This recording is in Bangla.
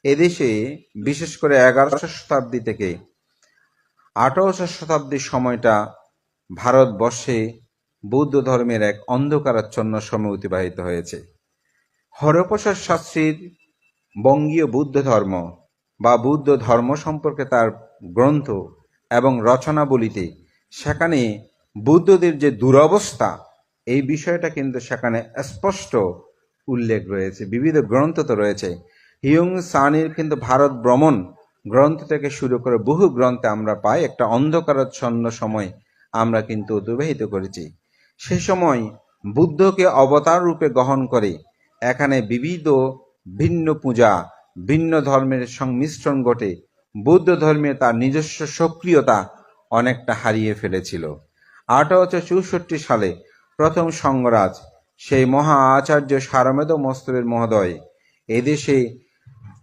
এদেশে বিশেষ করে 11শো শতাব্দী থেকে 18শো শতাব্দীর সময়টা ভারতবর্ষে বৌদ্ধ ধর্মের এক অন্ধকারাচ্ছন্ন সময় অতিবাহিত হয়েছে। হরপ্রসাদ শাস্ত্রীর বঙ্গীয় বুদ্ধ ধর্ম বা বুদ্ধ ধর্ম সম্পর্কে তার গ্রন্থ এবং রচনাবলিতে সেখানে বুদ্ধদের যে দুরবস্থা, এই বিষয়টা কিন্তু সেখানে স্পষ্ট উল্লেখ রয়েছে। বিবিধ গ্রন্থ তো রয়েছে। হিউং সানির কিন্তু ভারত ভ্রমণ গ্রন্থ থেকে শুরু করে বহু গ্রন্থে আমরা পাই একটা অন্ধকারাচ্ছন্ন সময় আমরা কিন্তু অতিবাহিত করেছি। সে সময় বুদ্ধকে অবতার রূপে গ্রহণ করে এখানে বিবিধ ভিন্ন পূজা, ভিন্ন ধর্মের সংমিশ্রণ ঘটে বৌদ্ধ ধর্মে তার নিজস্ব সক্রিয়তা অনেকটা হারিয়ে ফেলেছিল। 1864 সালে প্রথম সঙ্গরাজ সেই মহা আচার্য সারমেধ মস্তবের মহোদয় এদেশে